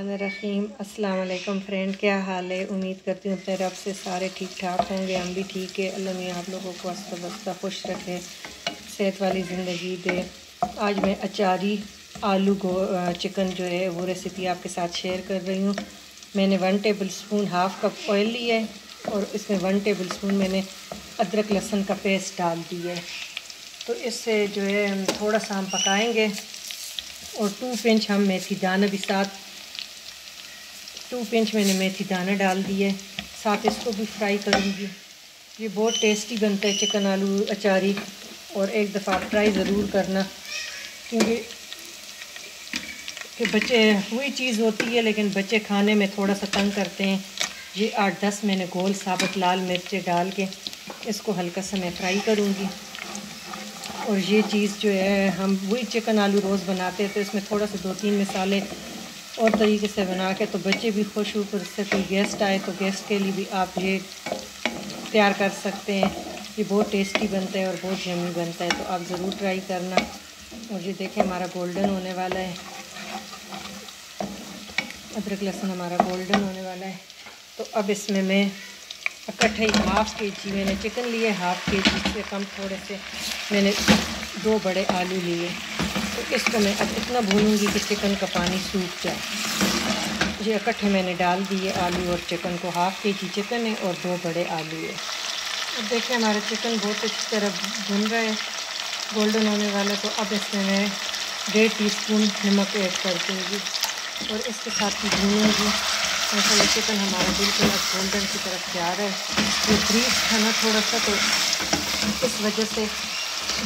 रहीम अस्सलाम वालेकुम फ्रेंड, क्या हाल है। उम्मीद करती हूँ अपने रब से सारे ठीक ठाक होंगे। हम भी ठीक है। अल्लाह मियाँ आप लोगों को हंसता बसता खुश रखे, सेहत वाली ज़िंदगी दे। आज मैं अचारी आलू चिकन जो है वो रेसिपी आपके साथ शेयर कर रही हूँ। मैंने 1 table spoon half cup oil लिया है और इसमें 1 टेबल स्पून मैंने अदरक लहसुन का पेस्ट डाल दिया है। तो इससे जो है थोड़ा सा हम पकाएंगे और 2 पिंच हम मेथी दाना भी साथ 2 पिंच मैंने मेथी दाना डाल दिए, साथ इसको भी फ्राई करूँगी। ये बहुत टेस्टी बनता है चिकन आलू अचारी, और एक दफ़ा आप ट्राई ज़रूर करना, क्योंकि बच्चे वही चीज़ होती है लेकिन बच्चे खाने में थोड़ा सा तंग करते हैं। ये 8-10 मैंने गोल साबुत लाल मिर्चें डाल के इसको हल्का सा मैं फ्राई करूँगी। और ये चीज़ जो है हम वही चिकन आलू रोज़ बनाते हैं, तो इसमें थोड़ा सा 2-3 मसाले और तरीके से बना के तो बच्चे भी खुश ऊपर से कोई गेस्ट आए तो गेस्ट के लिए भी आप ये तैयार कर सकते हैं। ये बहुत टेस्टी बनता है और बहुत यम्मी बनता है, तो आप ज़रूर ट्राई करना। और ये देखें हमारा गोल्डन होने वाला है, अदरक लहसुन हमारा गोल्डन होने वाला है। तो अब इसमें मैं इकट्ठे 1/2 kg मैंने चिकन लिए, 1/2 kg से कम थोड़े से मैंने 2 बड़े आलू लिए। तो इसको मैं अब इतना भूनूंगी कि चिकन का पानी सूख जाए। ये इकट्ठे मैंने डाल दिए आलू और चिकन को। 1/2 kg चिकन है और 2 बड़े आलू है। अब देखिए हमारा चिकन बहुत अच्छी तरह भुन रहा है, गोल्डन होने वाला। तो अब इसमें मैं 1.5 टीस्पून नमक ऐड कर दूँगी और इसके साथ ही भूनूँगी। मसाला चिकन हमारा बिल्कुल अब गोल्डन की तरफ जा रहा है। ये फ्रीज था ना थोड़ा सा, तो इस वजह से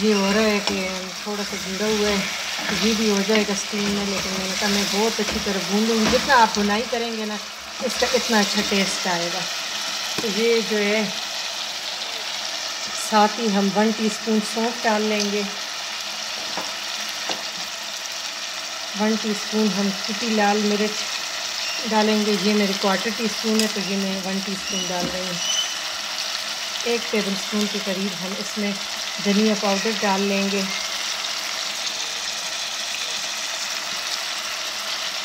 ये हो रहा है कि थोड़ा सा जुड़ा हुआ है, तो ये भी हो जाएगा स्टीम में। लेकिन मैंने कहा मैं बहुत अच्छी तरह भून लूँगी। जितना आप भुनाई करेंगे ना इसका इतना अच्छा टेस्ट आएगा। तो ये जो है साथ ही हम 1 टीस्पून सौंफ डाल लेंगे, 1 टीस्पून हम कुटी लाल मिर्च डालेंगे। ये मेरे 1/4 टीस्पून है, तो ये मैं 1 टीस्पून डाल रही हूँ। 1 टेबल स्पून के करीब हम इसमें धनिया पाउडर डाल लेंगे।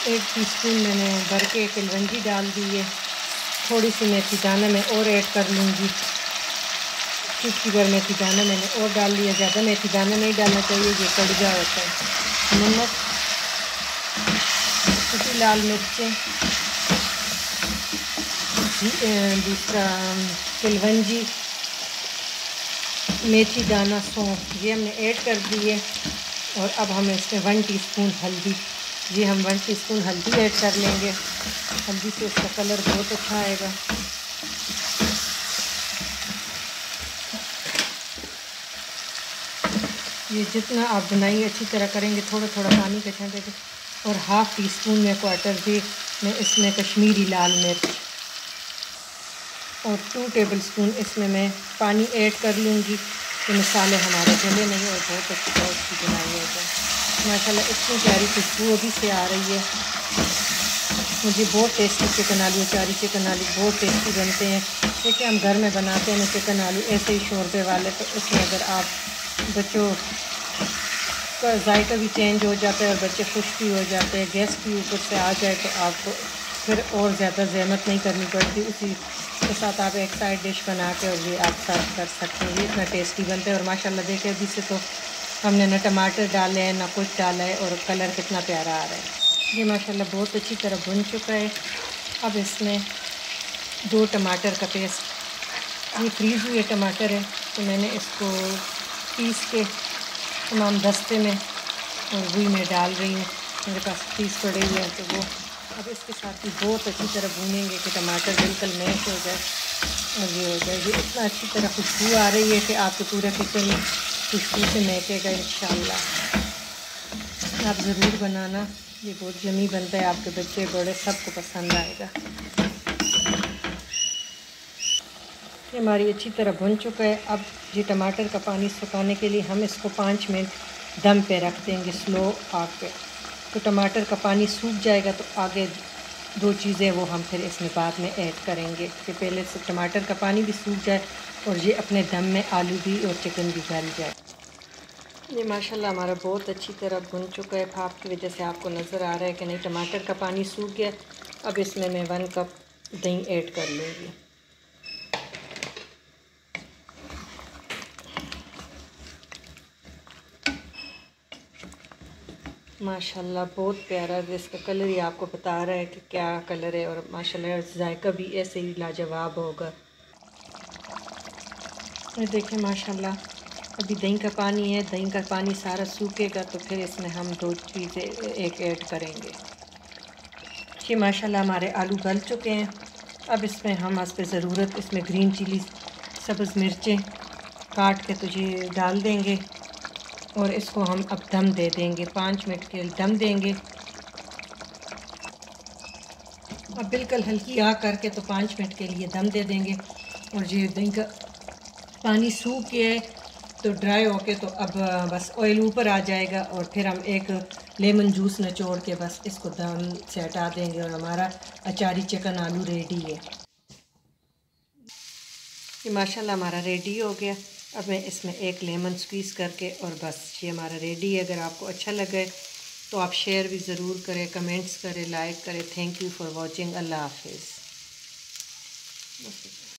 1 टीस्पून मैंने भर के कलवंजी डाल दी है। थोड़ी सी मेथी दाना मैं और ऐड कर लूँगी, चुटकी भर मेथी दाना मैंने और डाल लिया। ज़्यादा मेथी दाना नहीं डालना चाहिए, ये कड़वा होता है। नमक, कुटी लाल मिर्चें, दूसरा कलवंजी, मेथी दाना, सौंफ, ये हमने ऐड कर दिए। और अब हम इसमें 1 टीस्पून हल्दी, ये हम 1 टीस्पून हल्दी ऐड कर लेंगे। हल्दी से इसका कलर बहुत अच्छा आएगा। ये जितना आप बुनाई अच्छी तरह करेंगे थोड़ा थोड़ा पानी का छांटे देंगे। और 1/2 टीस्पून में 1/4 भी मैं इसमें कश्मीरी लाल मिर्च और 2 टेबल स्पून इसमें मैं पानी ऐड कर लूँगी कि मसाले हमारे जले नहीं और बहुत अच्छी तरह उसकी बुनाई हो जाए। माशाल्लाह इतनी प्यारी खुशबू अभी से आ रही है। मुझे बहुत टेस्टी चिकन आलू अचारी चिकन आलू बहुत टेस्टी बनते हैं। देखिए हम घर में बनाते हैं ना चिकन आलू ऐसे ही शोरबे वाले, तो इसमें अगर आप बच्चों का जायका भी चेंज हो जाता है और बच्चे खुश भी हो जाते हैं, गेस्ट भी ऊपर से आ जाए तो आपको फिर और ज़्यादा ज़हमत नहीं करनी पड़ती। उसी के साथ आप एक साइड डिश बना के और ये आप सर्व कर सकते हैं। ये इतना टेस्टी बनता है। और माशाल्लाह देखिए अभी से तो हमने ना टमाटर डाले हैं ना कुछ डाला है और कलर कितना प्यारा आ रहा है। ये माशाल्लाह बहुत अच्छी तरह भुन चुका है। अब इसमें 2 टमाटर का पेस्ट, ये फ्रीज़ हुए टमाटर है, तो मैंने इसको पीस के तमाम दस्ते में और वही मैं डाल रही हूँ। मेरे पास पीस पड़े हुए हैं तो वो अब इसके साथ ही बहुत अच्छी तरह भूनेंगे कि टमाटर बिल्कुल मैश हो जाए और ये हो जाए। ये इतना अच्छी तरह खुशबू आ रही है कि आपके पूरे किचन में खुशबू से महकेगा इंशाल्लाह। आप ज़रूर बनाना, ये बहुत यम्मी बनता है। आपके बच्चे बड़े सबको पसंद आएगा। ये हमारी अच्छी तरह भुन चुका है। अब ये टमाटर का पानी सुखाने के लिए हम इसको 5 मिनट दम पे रख देंगे स्लो आग पे। तो टमाटर का पानी सूख जाएगा तो आगे 2 चीज़ें वो हम फिर इसमें बाद में ऐड करेंगे कि पहले से टमाटर का पानी भी सूख जाए और ये अपने दम में आलू भी और चिकन भी गल जाए। ये माशाल्लाह हमारा बहुत अच्छी तरह भुन चुका है। भाप की वजह से आपको नज़र आ रहा है कि नहीं, टमाटर का पानी सूख गया। अब इसमें मैं 1 कप दही ऐड कर लूँगी। माशाल्लाह बहुत प्यारा, इसका कलर ही आपको बता रहा है कि क्या कलर है, और माशाल्लाह जायका भी ऐसे ही लाजवाब होगा। ये देखिए माशाल्लाह अभी दही का पानी है, दही का पानी सारा सूखेगा तो फिर इसमें हम 2 चीज़ें एक ऐड करेंगे। ये माशाल्लाह हमारे आलू गल चुके हैं। अब इसमें हम हस्ब ज़रूरत इसमें ग्रीन चिली, सब्ज़ मिर्चें काट के तो ये डाल देंगे और इसको हम अब दम दे देंगे। 5 मिनट के लिए दम देंगे। अब बिल्कुल हल्की आग करके तो 5 मिनट के लिए दम दे देंगे। और ये दही का पानी सूख के तो ड्राई होके तो अब बस ऑयल ऊपर आ जाएगा, और फिर हम एक लेमन जूस निचोड़ के बस इसको दम से हटा देंगे और हमारा अचारी चिकन आलू रेडी है। ये माशाल्लाह हमारा रेडी हो गया। अब मैं इसमें एक लेमन स्क्वीज़ करके और बस ये हमारा रेडी है। अगर आपको अच्छा लगे तो आप शेयर भी ज़रूर करें, कमेंट्स करें, लाइक करें। Thank you for watching. अल्लाह हाफिज़।